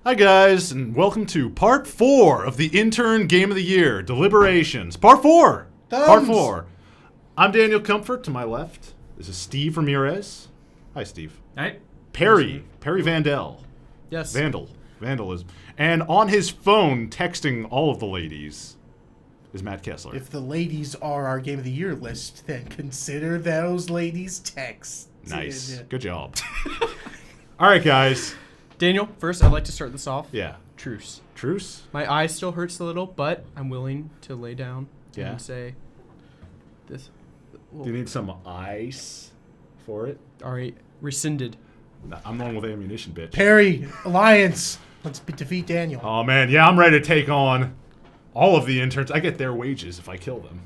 Hi guys, and welcome to part 4 of the Intern Game of the Year, Deliberations. Part 4! Thumbs. Part 4. I'm Daniel Comfort, to my left. This is Steve Ramirez. Hi, Steve. Hi. Perry Vandell. Yes. Vandalism. And on his phone, texting all of the ladies, is Matt Kessler. If the ladies are our Game of the Year list, then consider those ladies' texts. Nice. Good job. All right, guys. Daniel, first I'd like to start this off. Yeah. Truce. Truce? My eye still hurts a little, but I'm willing to lay down Yeah. and say this. Do you need some ice for it? All right, rescinded. I'm the one with ammunition, bitch. Perry, Alliance. Let's defeat Daniel. Oh, man. Yeah, I'm ready to take on all of the interns. I get their wages if I kill them.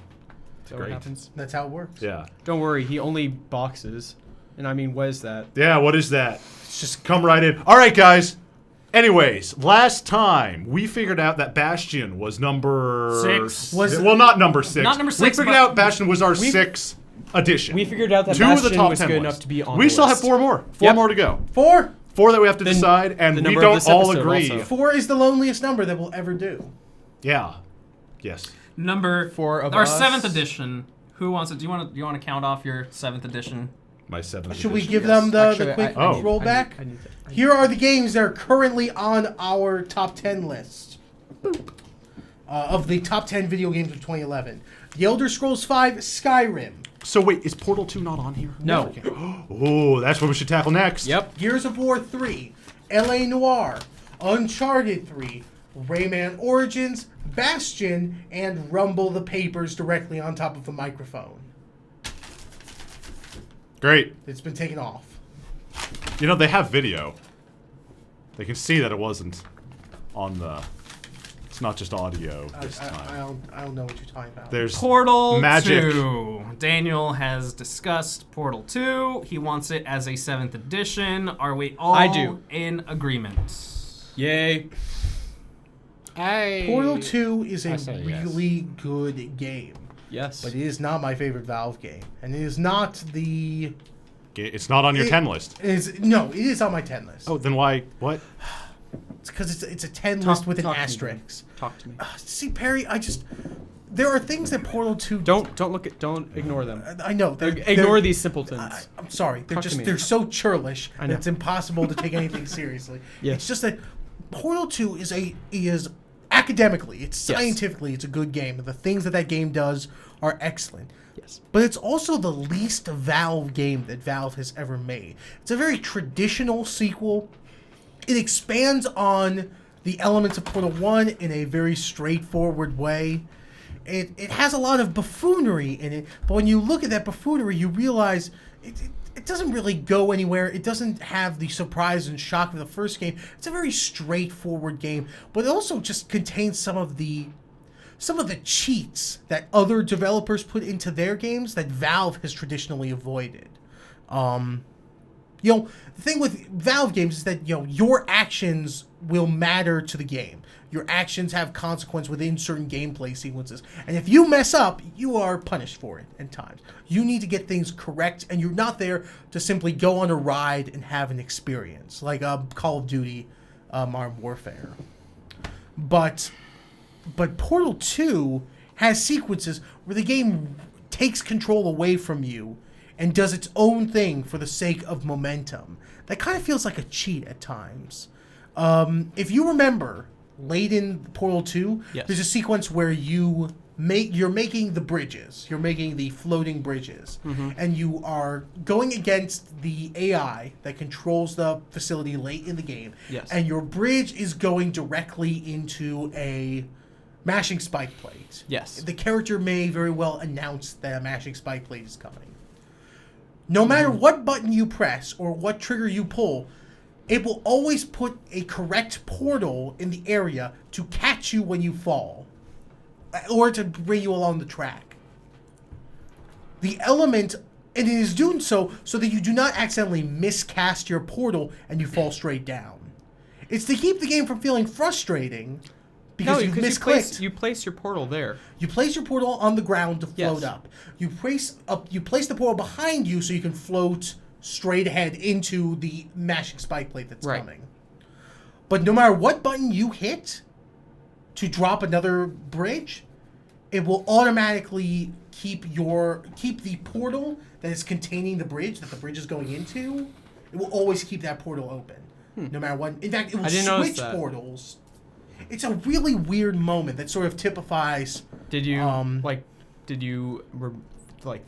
Is that what happens? That's how it works. Yeah. Don't worry, he only boxes. And I mean, what is that? Yeah, what is that? It's just Come right in. All right, guys. Anyways, last time we figured out that Bastion was number... 6. Well, not number 6. Not number We 6, figured but out Bastion was our 6th edition. We figured out that 2 of the Bastion top was 10 good lists. enough to be on We the still have list. 4 more. 4 Yep. more to go. 4. 4 that we have to Then decide, and the we number of don't this all episode agree. also. 4 is the loneliest number that we'll ever do. Yeah. Yes. Number 4 of our us. 7th edition. Who wants it? Do you want to count off your 7th edition? My 7th Should we edition. give them the Actually, quick I need- rollback? I need Here are the games that are currently on our top 10 list of the top 10 video games of 2011. The Elder Scrolls V Skyrim, So wait, is Portal 2 not on here? No. Oh, that's what we should tackle next. Yep. Gears of War 3, L.A. Noire, Uncharted 3, Rayman Origins, Bastion, and Rumble the Papers directly on top of the microphone. Great. It's been taken off. You know, they have video. They can see that it wasn't on the... It's not just audio this time. I don't know what you're talking about. There's Portal magic. 2. Daniel has discussed Portal 2. He wants it as a 7th edition. Are we all I do. in agreement? Yay. Portal 2 is a say yes. really good game, Yes. but it is not my favorite Valve game, and it is not the. It's not on your 10 list. It is on my 10 list. Oh, then why? What? It's because it's a 10 list with an talk to me, asterisk. Talk to me. See, Perry, there are things that Portal 2 Don't ignore them. I know. Ignore these simpletons. I'm sorry. Talk to me. They're so churlish I that know. it's impossible to take anything seriously. Yes. It's just that Portal 2 is academically, it's Yes. scientifically, it's a good game. The things that game does are excellent. Yes. But it's also the least Valve game that Valve has ever made. It's a very traditional sequel. It expands on the elements of Portal 1 in a very straightforward way. It has a lot of buffoonery in it, but when you look at that buffoonery, you realize it doesn't really go anywhere. It doesn't have the surprise and shock of the first game. It's a very straightforward game, but it also just contains some of the cheats that other developers put into their games that Valve has traditionally avoided. The thing with Valve games is that, your actions will matter to the game. Your actions have consequence within certain gameplay sequences. And if you mess up, you are punished for it at times. You need to get things correct, and you're not there to simply go on a ride and have an experience, like Call of Duty Modern Warfare. But Portal 2 has sequences where the game takes control away from you and does its own thing for the sake of momentum. That kind of feels like a cheat at times. If you remember, late in Portal 2, Yes. there's a sequence where you're making the bridges. You're making the floating bridges. Mm-hmm. And you are going against the AI that controls the facility late in the game. Yes. And your bridge is going directly into a mashing spike plate. Yes. The character may very well announce that a mashing spike plate is coming. No matter what button you press or what trigger you pull, it will always put a correct portal in the area to catch you when you fall, or to bring you along the track. The element, and it is doing so that you do not accidentally miscast your portal and you fall straight down. It's to keep the game from feeling frustrating because you've misclicked. You place your portal there. You place your portal on the ground to float Yes. up. You place the portal behind you so you can float straight ahead into the mashing spike plate that's Right. coming. But no matter what button you hit to drop another bridge, it will automatically keep the portal that is containing the bridge that the bridge is going into. It will always keep that portal open, no matter what. In fact, it will switch portals. It's a really weird moment that sort of typifies. Did you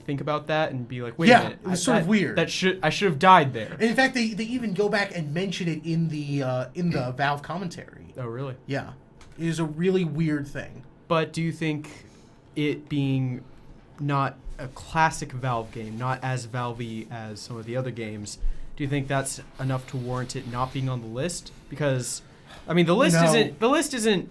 think about that and be like, wait a minute? It was sort of weird. I should have died there. And in fact, they even go back and mention it in the Valve commentary. Oh, really? Yeah, it is a really weird thing. But do you think it being not a classic Valve game, not as Valve-y as some of the other games, do you think that's enough to warrant it not being on the list? Because, I mean, the list isn't.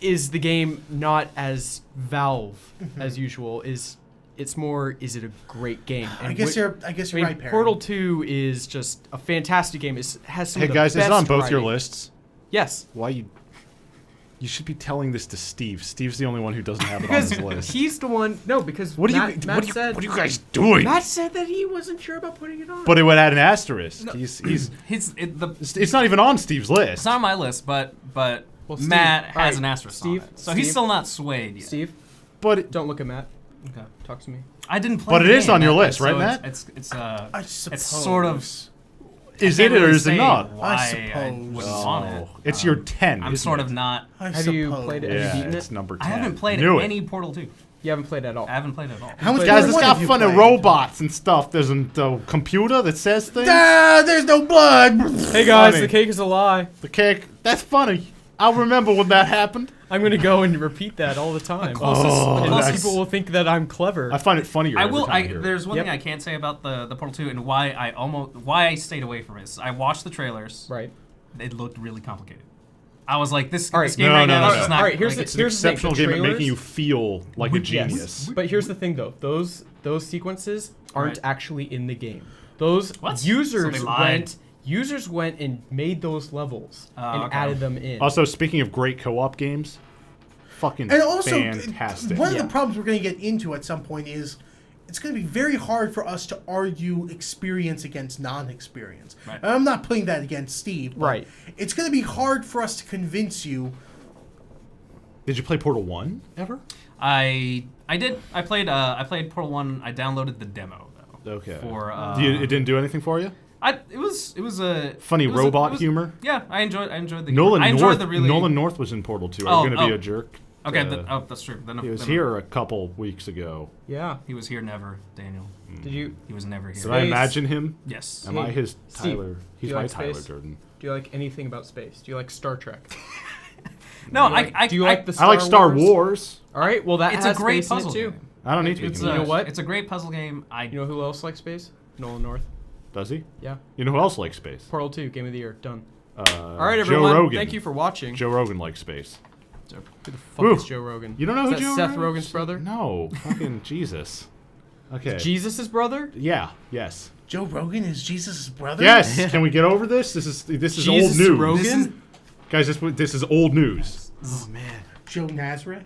Is the game not as Valve as usual? It's more, is it a great game? And I guess you're right, Perry. Portal 2 is just a fantastic game. It has some of the guys, best is it on both your writing. lists? Yes. Why you should be telling this to Steve. Steve's the only one who doesn't have it on Because his list. he's the one. No, because What are you guys doing? Matt said that he wasn't sure about putting it on. But it would add an asterisk. No. It's not even on Steve's list. It's not on my list, but Well, Steve, Matt has alright, an asterisk on Steve, it. So he's Steve, still not swayed yet. Steve, But don't look at Matt. Okay. Talk to me. I didn't play But the it is game, on your Matt, list, right, so Matt? I suppose. It's sort of. is I it can't or really is it say not? Why I I suppose. wasn't on it. It's your 10. I'm isn't sort it? of not. Have you played it? Have you Yeah, beaten it's it? number 10. I haven't played Knew any Portal 2. You haven't played at all. I haven't played it at all. How much Guys, Portal it's 1 got have you funny played? robots and stuff. There's a computer that says things. There's no blood. Hey guys, Funny. the cake is a lie. The cake. That's funny. I'll remember when that happened. I'm gonna go and repeat that all the time. Oh, and most that's- people will think that I'm clever. I find it funnier. I every will. time I hear it. There's one Yep. thing I can't say about the Portal 2 and why I stayed away from it. Is I watched the trailers. Right. It looked really complicated. I was like, this All right. game No, right no, now no, is just no. not. All right, here's like, the- It's an here's the thing, exceptional the game at trailers- making you feel like a genius. But here's the thing, though. Those sequences aren't Right. actually in the game. Those What? So users they lied. went and made those levels and okay. added them in. Also, speaking of great co-op games, fucking And also, fantastic. one of Yeah. the problems we're going to get into at some point is it's going to be very hard for us to argue experience against non-experience. Right. And I'm not putting that against Steve. But Right. It's going to be hard for us to convince you. Did you play Portal 1 ever? I did. I played Portal 1. I downloaded the demo though. Okay. For It didn't do anything for you? it was a Funny it was robot humor? Yeah, I enjoyed the Nolan humor. I enjoyed North. the really Nolan North was in Portal 2. Are you going to be a jerk? Okay, that's true. He was here a couple weeks ago. Yeah. He was here never, Daniel. Did you He was never here. Did I imagine him? Yes. Am I his Steve, Tyler? do He's you my like Tyler space? Durden. do you like anything about space? Do you like Star Trek? No, Do you like the I like Star Wars. All right. Well, that It's has a great space in it, puzzle too. game. I don't need to be It's convinced. You know what? It's a great puzzle game. You know who else likes space? Nolan North. Does he? Yeah. You know who else likes space? Portal 2, Game of the Year. Done. All All right, everyone. Joe Rogan. Thank you for watching. Joe Rogan likes space. Who the fuck Woo. is Joe Rogan? You don't know Is who that Joe Seth Rogan Rogen's brother? No, fucking Jesus. Okay. Jesus' brother? Yeah. Yes. Joe Rogan is Jesus' brother? Yes. Can we get over this? This is Jesus old news. Rogan? This is- Guys, this is old news. Oh, man. Joe Nazareth?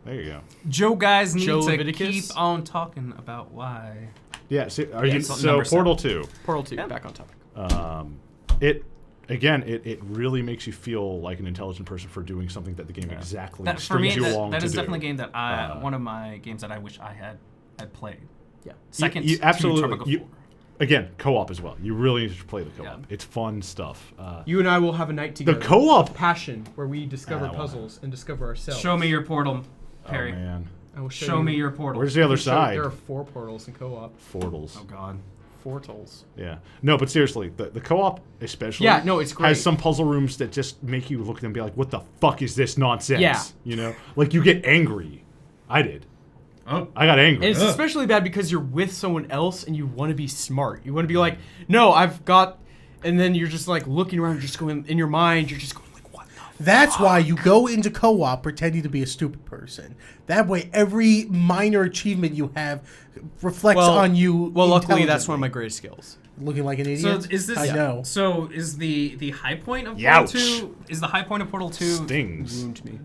There you go. Joe guys need Joe to Leviticus? keep on talking about why. Yeah. See, it's so number Portal 2? Portal 2, Yeah. back on topic. It really makes you feel like an intelligent person for doing something that the game exactly That for me, strings you along that to is do. definitely a game that one of my games that I wish I had played. Yeah. Second, You to absolutely. Tropico 4. Again, co-op as well. You really need to play the co-op. Yeah. It's fun stuff. You and I will have a night together. co-op- Passion, where we discover I don't want puzzles and discover ourselves. Show me your portal, Oh Perry. man, I will show Show you. me your portal. where's the other side? There are 4 portals in co-op. Portals. Oh God. Portals. Yeah. No, but seriously, the co-op especially. Yeah, no, it's great. Has some puzzle rooms that just make you look at them and be like, "What the fuck is this nonsense?" Yeah. You know, like you get angry. I did. Oh. I got angry. And it's especially bad because you're with someone else and you want to be smart. You want to be like, no, I've got, and then you're just like looking around, just going in your mind, you're just going like, what the That's why you go into co-op pretending to be a stupid person. That way, every minor achievement you have reflects on you. Well, luckily, that's one of my intelligently. greatest skills. Looking like an So idiot. is this? I know. So is the high point of Youch. Portal 2? Is the high point of Portal 2? Stings. Ruined me.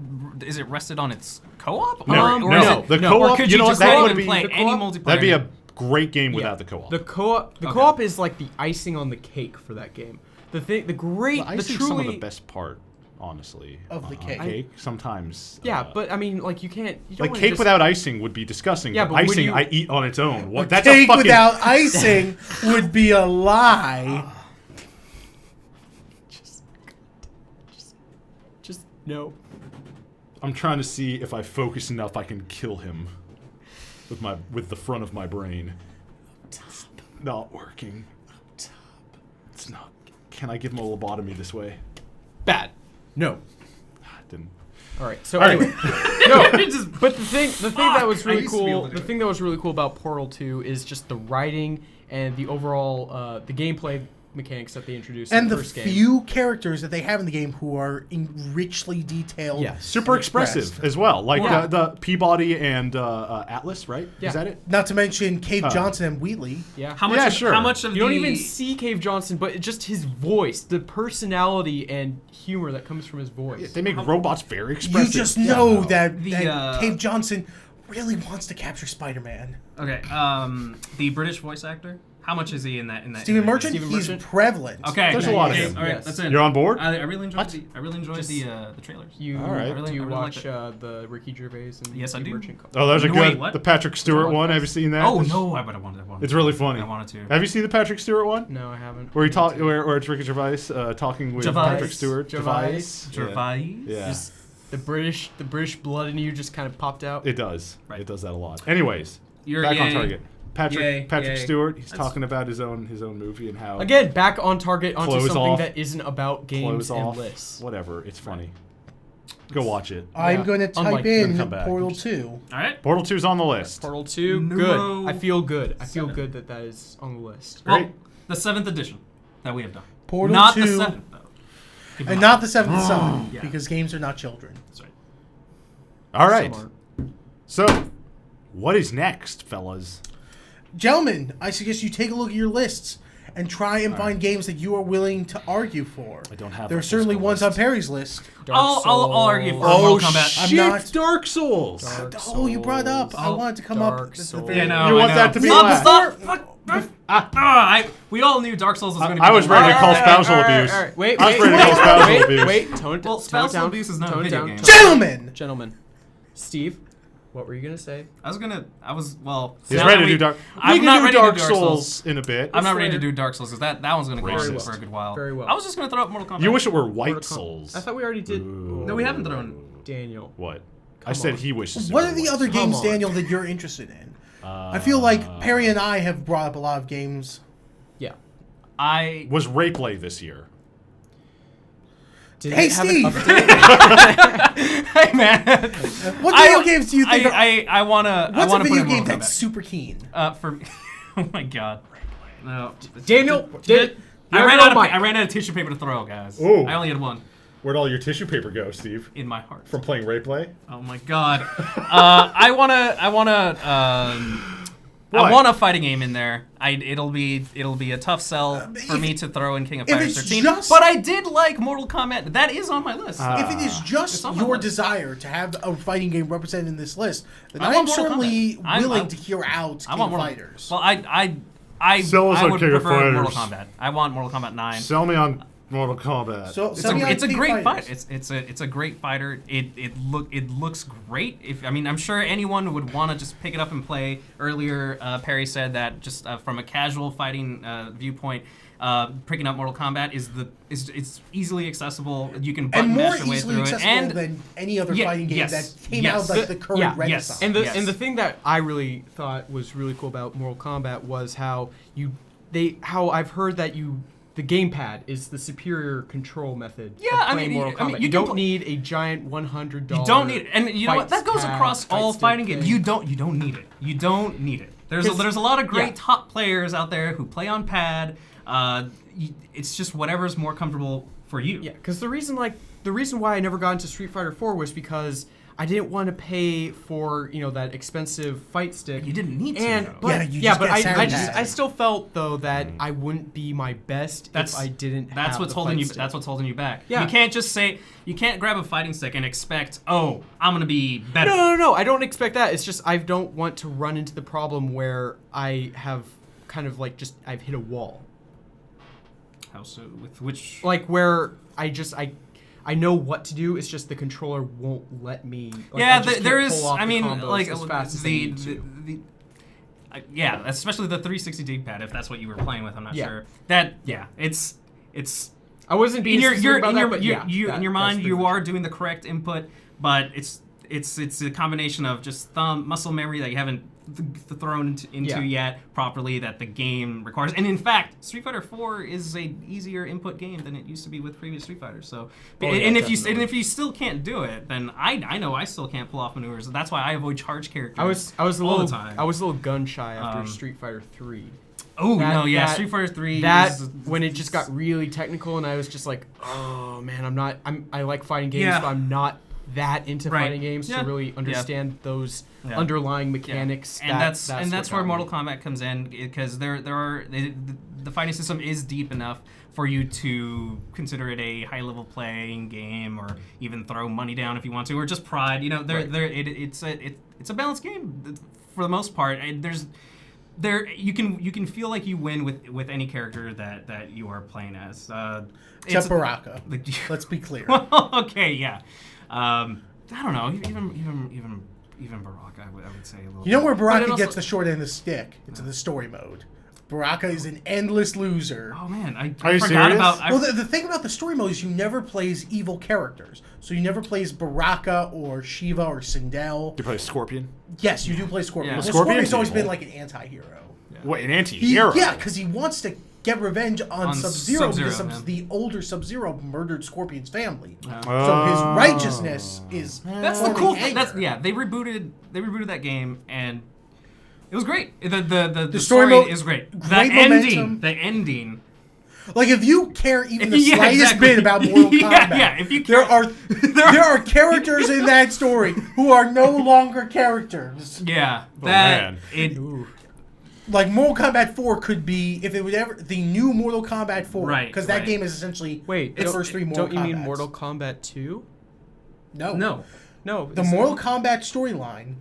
Is it rested on its co-op? No, or no. is it, The no. co-op. Or could you you know just what? That go would and be play the any co-op? multiplayer? that'd be game? a great game without the co-op. The co-op is like the icing on the cake for that game. the icing's some of truly the best part, honestly. Of the cake. Cake sometimes. yeah, but I mean, like you don't like wanna cake just, without icing would be disgusting. Yeah, but but would icing you- I eat on its own. What? A That's cake a fucking. without icing would be a lie. just no. I'm trying to see if I focus enough, I can kill him with the front of my brain. It's not working. It's not. Can I give him a lobotomy this way? Bad. No. Didn't. All right. So All right. anyway, no. But the thing that was I really used to be able cool, to do the it. thing that was really cool about Portal 2 is just the writing and the overall the gameplay mechanics that they introduced And in the the first game. few characters that they have in the game who are richly detailed. Yes. Super and expressive expressed. as well. Like Yeah. the Peabody and Atlas, right? Yeah. Is that it? Not to mention Cave Johnson and Wheatley. Yeah. How much? Yeah, of, sure. How much of You don't the- even see Cave Johnson, but just his voice, the personality and humor that comes from his voice. They make robots very You expressive. just know that, The, that Cave Johnson really wants to capture Spider-Man. Okay. The British voice actor. How much is he in that? Stephen in that Merchant, game? Stephen he's Merchant? prevalent. Okay. There's a lot of okay, him. All right, Yes. that's it. You're on board? I really enjoyed What? the. I really enjoyed Just- the trailers. You All right. do you I really watch liked the Ricky Gervais and Yes, I Steve do. Merchant? Oh, there's a No, good wait, what? the Patrick Stewart one. Have you seen that? Oh It's- no! I wanted. It's really funny. I wanted to. Have you seen the Patrick Stewart one? No, I haven't. Where it's Ricky Gervais talking with Gervais. Patrick Stewart. Gervais. Gervais. Yeah. Just the British blood in you just kind of popped out. It does. Right. It does that a lot. Anyways, You're back on yay. target. Yay, Patrick yay. Stewart. He's That's- talking about his own movie and how Again, back on target onto Close something off. that isn't about games close and off. lists. Whatever. It's funny. Go watch it. I'm Yeah. going to type Unlike- in Come back. Portal 2. All right. Portal 2's on the list. Portal 2, Numero good. I feel good. I feel 7. good that is on the list. Great. Well, the 7th edition that we have done. Portal Not 2, the 7th though. Keep in and mind. not the Seventh Son, Yeah. because games are not children. That's right. All right. Some So, what is next, fellas? Gentlemen, I suggest you take a look at your lists and try and find games that you are willing to argue for. I don't have There a are certainly physical ones list. on Perry's list. I'll argue for Oh, Mortal Kombat. I'm shit! not- Dark Souls. Dark Oh, you brought it up. I Oh, wanted to come Dark up. This is the Souls. very- Yeah, no, You I want know. that to be Stop, last. stop, fuck. We all knew Dark Souls was going to be. I was the ready to last. call spousal All right, abuse. all right. Wait, I was wait, ready to call wait, spousal wait, abuse. wait, tone, Well, tone it spousal down. abuse is not a Tone it video down, game. tone it down. Gentlemen! Gentlemen. Steve, what were you going to say? Well. He's now ready that to we- do Dark. I'm We can not do ready to Dark do Dark Souls in a bit. I'm not ready to fair. do Dark Souls because that one's going to go on Racist. for a good while. Very well. I was just going to throw up Mortal Kombat. You wish it were Mortal White Kom- Souls. I thought we already did. No, we haven't thrown. Daniel. What? I Come said on. he wishes. it What were are the White other Souls. games, on. Daniel, that you're interested in? I feel like Perry and I have brought up a lot of games. Yeah. Was Rayplay this year? Did Hey, it have an Steve! update? Hey man. What video games do you think are... I wanna. What's a put video in game Mortal that's Kombat. super keen? For? Oh my god. No. Daniel, I ran out of tissue paper to throw, guys. Ooh. I only had one Where'd all your tissue paper go, Steve? in my heart. From playing Rayplay? Oh my god. I What? want a fighting game in there. It'll be a tough sell for if- me to throw in King of if Fighters it's 13. just- But I did like Mortal Kombat. That is on my list. If it is It's just on my your list. desire to have a fighting game represented in this list, then I I'm want Mortal certainly Kombat. I'm- willing I'm- to hear out I King want of Mortal Fighters. Well, I Sell us on would King of prefer Mortal Fighters. Kombat. I want Mortal Kombat 9. Sell me on Mortal Kombat. So, It's sell me on a King great Fighters. fight. It's a great fighter. It looks great. I'm sure anyone would want to just pick it up and play. Earlier, Perry said that just from a casual fighting viewpoint, picking up Mortal Kombat it's easily accessible. You can And button more mash your way easily through it. accessible And than any other Yeah, fighting game yes, that came yes. out of like the current Yeah, renaissance. And the Yes. and the thing that I really thought was really cool about Mortal Kombat was how I've heard that the gamepad is the superior control method. Yeah, of I playing mean, Mortal I mean, Kombat. you You can don't need a giant $100. you don't need it. And you know what? That fight goes pad, across fight all stick fighting games. thing. You don't need it. You don't need it. There's a lot of great yeah. top players out there who play on pad. It's just whatever's more comfortable for you. Yeah, because the reason why I never got into Street Fighter 4 was because I didn't want to pay for that expensive fight stick. You didn't need to, And though. but Yeah, you just get Saturday. I still felt though that I wouldn't be my best if I didn't. That's have what's the holding fight you. stick. That's what's holding you back. Yeah. You can't grab a fighting stick and expect, oh, I'm gonna be better. No. I don't expect that. It's just I don't want to run into the problem where I have kind of like I've hit a wall. How so? With which? Like where I know what to do. It's just the controller won't let me. Like, Yeah, I just there can't is. pull off I the mean, combos like as fast as I the need to. yeah, especially the 360 D-pad. If that's what you were playing with, I'm not Yeah. sure. That it's. I wasn't being in your specific about in your that, but you, yeah, you in your that's mind pretty you much are it. doing the correct input, but it's a combination of just muscle memory that you haven't thrown into Yeah. yet properly that the game requires. And in fact, Street Fighter 4 is a easier input game than it used to be with previous Street Fighters. So, Oh, and yeah, if you still can't do it, then I know I still can't pull off maneuvers. That's why I avoid charge characters. I was a all little the time. I was a little gun shy after Um, Street Fighter 3. Oh that- no, yeah, that- Street Fighter 3. That is- when it just got really technical and I was just like, oh man, I like fighting games, Yeah. but I'm not that into Right. fighting games Yeah. to really Yeah. understand those Yeah. underlying mechanics. and that's what where got Mortal me. Kombat comes in because the fighting system is deep enough for you to consider it a high level playing game, or even throw money down if you want to, or just pride. You know, Right. it's a balanced game for the most part. And you can feel like you win with any character that you are playing as. Except Baraka. Like, Let's be clear. well, okay, yeah. I don't know. Even Baraka, I would say a little. You know where bit. But Baraka it also- gets the short end of the stick? It's in the story mode. Baraka is an endless loser. Oh man, I Are you forgot serious? about. Well, the thing about the story mode is you never plays evil characters. So you never plays Baraka or Shiva or Sindel. Do you play Scorpion? Yes, you do play Scorpion. Yeah. Well, Scorpion's Scorpion's always evil. been like an anti-hero. What, an anti-hero? Yeah, because he wants to get revenge on Sub-Zero because Sub-Zero, the older Sub-Zero murdered Scorpion's family. Yeah. So his righteousness is That's the forming cool thing. anger. That's they rebooted that game, and it was great. The story story mode- is great. The great ending, momentum. Like if you care even the Yeah, slightest exactly. bit about Mortal Yeah, Kombat, yeah, if you there care- are there are characters in that story who are no longer characters. Yeah, man. Ooh. Like Mortal Kombat 4 could be if it would ever the new Mortal Kombat 4, Right, because that right. game is essentially Wait, the first three Mortal don't you mean Kombats. Mortal Kombat 2? No. No. The is it- Mortal Kombat storyline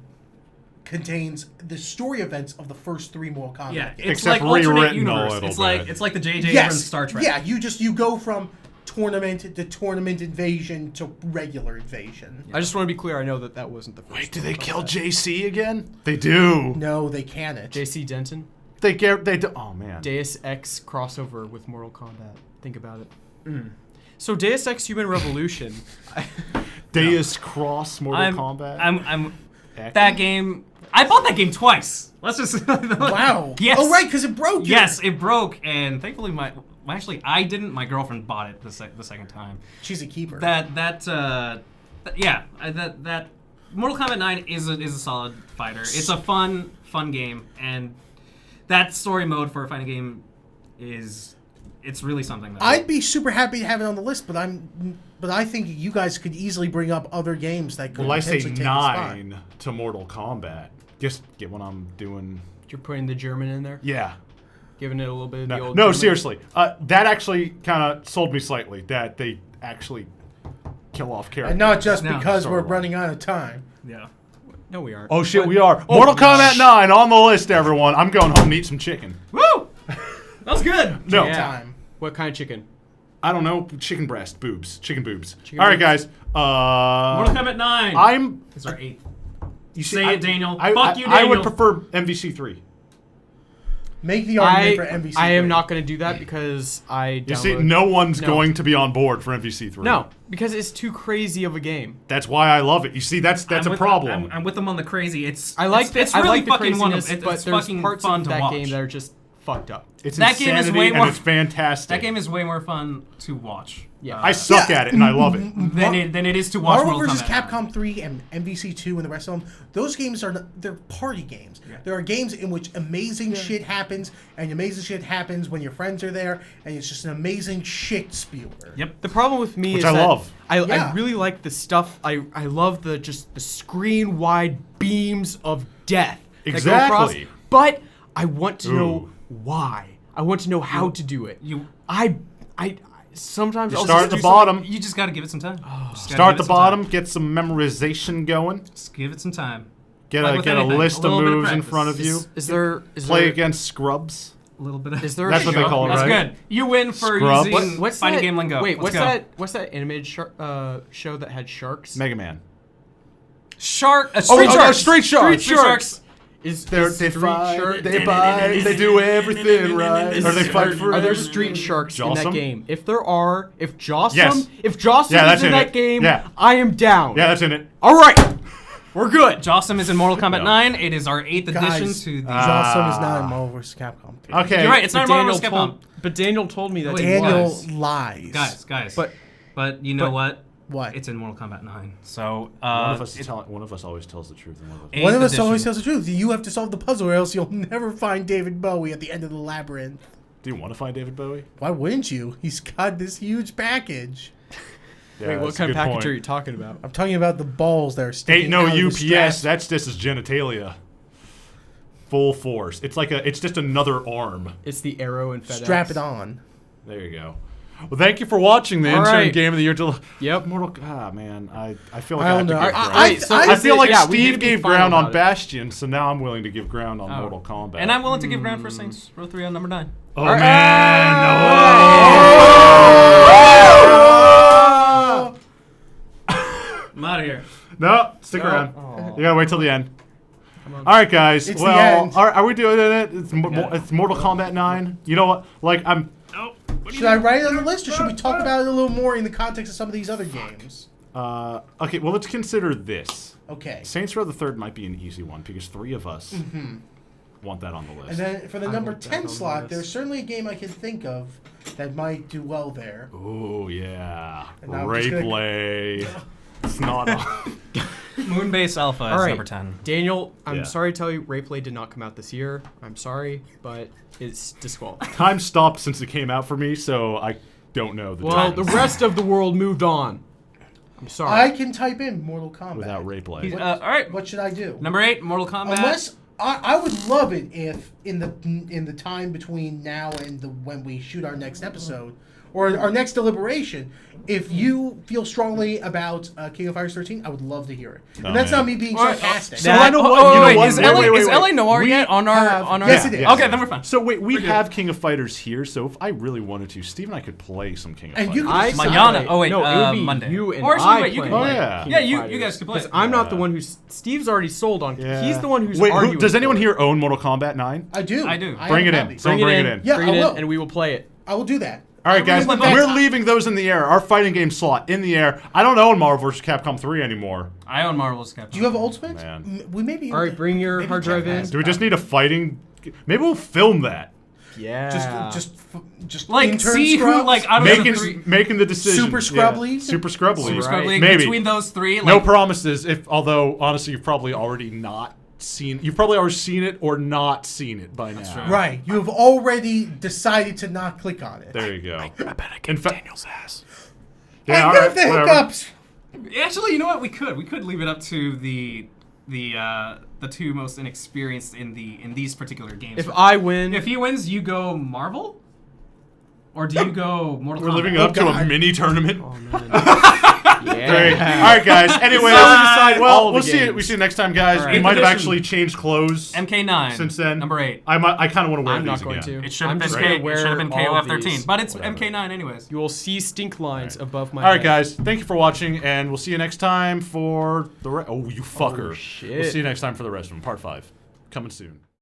contains the story events of the first three Mortal Kombat. yeah. games. It's Except like alternate rewritten a universe. little It's bit. like the J.J. Abrams Star Trek. Yeah, you go from tournament to tournament invasion to regular invasion. I just want to be clear. I know that wasn't the first. Wait, do they Mortal kill Kombat. JC again? They do. No, they can't. JC Denton? They do. Oh man. Deus Ex crossover with Mortal Kombat. Think about it. So Deus Ex Human Revolution. Deus Cross Mortal Kombat. I'm X? that game. I bought that game twice. Let's just. Wow. Yes. Oh, right, because it broke. Yes, it broke, and thankfully actually I didn't. My girlfriend bought it the second time. She's a keeper. That Mortal Kombat 9 is a solid fighter. It's a fun game, and that story mode for a fighting game it's really something. I'd be super happy to have it on the list, but I think you guys could easily bring up other games that could Well, I say potentially take the spot. 9 to Mortal Kombat. Just get what I'm doing. You're putting the German in there, Yeah. giving it a little bit of the No, old. no German. seriously. That actually kind of sold me slightly. That they actually kill off characters. And not just No, because we're storyline. running out of time. Yeah. No, we aren't. Oh shit, What- we are. Oh, Mortal Kombat 9 on the list, everyone. I'm going home and eat some chicken. Woo! That was good. No, Yeah. Time. What kind of chicken? I don't know. Chicken breast, boobs, chicken boobs. Chicken All right, boobs. guys. Mortal Kombat 9. I'm. It's our 8th. You Say it, Daniel. I, Fuck I, you, I would Daniel. prefer MVC3. Make the argument for NBC. I am not going to do that because I You see, download- no one's No. going to be on board for MVC3. No, because it's too crazy of a game. That's why I love it. You see, that's I'm a with- problem. I'm with them on the crazy. I like it's I really like the fucking one of craziness, it's but there's fucking parts fun of to that watch. game that are just fucked up. It's That game is insanity way and more- it's fantastic. That game is way more fun to watch. Yeah. I suck Yeah. at it and I love it. Than it is to watch Marvel Mortal vs. Kombat. Capcom 3 and MVC 2 and the rest of them, those games they're party games. Yeah. There are games in which amazing shit happens, and amazing shit happens when your friends are there, and it's just an amazing shit spewer. Yep. The problem with me Which is I that love. Yeah. I really like the stuff. I love the screen wide beams of death that go across, Exactly. but I want to know Ooh. why. I want to know how to do it. You I sometimes You I'll start just at the do bottom. you just got to give it some time. Just gotta Start give at it the some time. bottom. Get some memorization going. Just give it some time. Get Like a with get a anything, list a of little bit of moves in practice. front of you. Is there Play against scrubs. A little bit of. Is there a That's what they show? call it, That's right? good. You win for Scrub. using What's fighting that? game lingo. Wait, Let's go. What's that animated show that had sharks? Mega Man. Shark. Oh, Street Sharks. Street Sharks. Street Sharks. Is They Street fight, Shark- they bite, they do everything right. Is- Or they fight for. Are there street sharks in that Jossum? game? If there are, if Jossum, Yes. if Jossum Yeah, that's is in in that it. game, Yeah. I am down. Yeah, that's in it. All right, we're good. Jossum is in Mortal Kombat No. 9. It is our 8th edition Guys, to the. Johnson is not in Marvel vs. Capcom 3. Okay. You're right. It's not But Marvel Daniel vs. Capcom. told, but Daniel told me that Wait, he Daniel was. lies. Guys. But you know but- what? What? It's in Mortal Kombat 9. So One of us it's one of us always tells the truth. And one of us. Eighth One of us edition. always tells the truth. You have to solve the puzzle, or else you'll never find David Bowie at the end of the labyrinth. Do you want to find David Bowie? Why wouldn't you? He's got this huge package. Yeah, Wait, what that's a kind of good package point. are you talking about? I'm talking about the balls that are sticking Ain't no out of the UPS. strap. That's just his genitalia. Full force. It's like it's just another arm. It's the arrow and FedEx. Strap it on. There you go. Well, thank you for watching the All Intern right. Game of the Year. Yep. man, I feel like I I, have don't to know. give ground. Wait, so I is feel it- like yeah, we need Steve to be gave final ground on about it. Bastion, so now I'm willing to give ground on Oh. Mortal Kombat. And I'm willing to give ground for Saints Row 3 on number 9. oh All right. man, I'm out of here. no, stick No. around. Aw. You gotta wait till the end. Come on. All right, guys. It's the well, end. are we doing it? It's, Yeah. it's Mortal Kombat 9. You know what? Like I'm. Oh, Should I write it on the list, or should we talk about it a little more in the context of some of these other games? Okay, well, let's consider this. Okay. Saints Row the Third might be an easy one because 3 of us want that on the list. And then for the I number want that 10 on the slot, list. there's certainly a game I can think of that might do well there. Oh yeah, And I'm just gonna- Rayplay. It's not on. Moonbase Alpha All is right. number 10. Daniel, I'm Yeah. sorry to tell you, Rayplay did not come out this year. I'm sorry, but it's disqualified. Time stopped since it came out for me, so I don't know the Well, times the rest of the world moved on. I'm sorry. I can type in Mortal Kombat. without Rayplay. What- All right. What should I do? Number 8, Mortal Kombat. Unless I would love it if in the time between now and when we shoot our next episode or our next deliberation, if you feel strongly about King of Fighters 13, I would love to hear it. Oh, And that's man. not me being All right, sarcastic. So I know what- you know wait, what? Is Wait, LA, wait, is wait. LA Noir We yet on our have- on our? Yes, it is. Okay, then we're fine. So wait, we We're good. have King of Fighters here, so if I really wanted to, Steve and I could play some King of And Fighters. you I can- Manana. Oh, wait, no, it would be Monday. you and Or actually, I wait, you can playing play. King Yeah. of Yeah, you Fighters. guys can play. 'Cause I'm not the Yeah. one who's. Steve's already sold on. Yeah. He's the one who's Wait, arguing. does anyone for here own Mortal Kombat 9? I do. I do. have Bring a it copy. in. So bring it in. Yeah, bring I it will. in, and we will play it. I will do that. All right, guys, In fact, we're leaving those in the air. Our fighting game slot in the air. I don't own Marvel vs. Capcom 3 anymore. I own Marvel's Capcom. Do you have Ultimate? Man. We may be. All right, bring your maybe hard Jeff drive in. has Do we just need a fighting? Maybe we'll film that. Yeah. Just like intern see who scrubs? like out of the three. Making the decision. Super scrubbly? Yeah. Super scrubbly. Super Right. Scrubbly, Maybe. between those three. Like, No promises. Although honestly, you've probably already not seen. You've probably already seen it or not seen it by now. true. Right. You have already decided to not click on it. There you go. I bet I In get fact- Daniel's ass. Yeah, all I got right, the whatever. hiccups. Actually, you know what? We could leave it up to the two most inexperienced in these particular games. If I win, If he wins, you go Marvel, or do you go Mortal We're Kombat? living up to a God. mini tournament. oh man. Great. yeah. All right, guys. Anyways, all well, of we'll the see. games. We see you next time, guys. All We right. might have Edition. actually changed clothes MK9 since then. number 8. I kind of want to wear I'm these not going again. to. It should I'm have been just K. gonna It wear should have been all of KOF 13, these. but it's Whatever. MK9 anyways. You will see stink lines above my All right, head. guys. Thank you for watching, and we'll see you next time for the. Oh, you fucker! shit. We'll see you next time for the rest of them. Part 5, coming soon.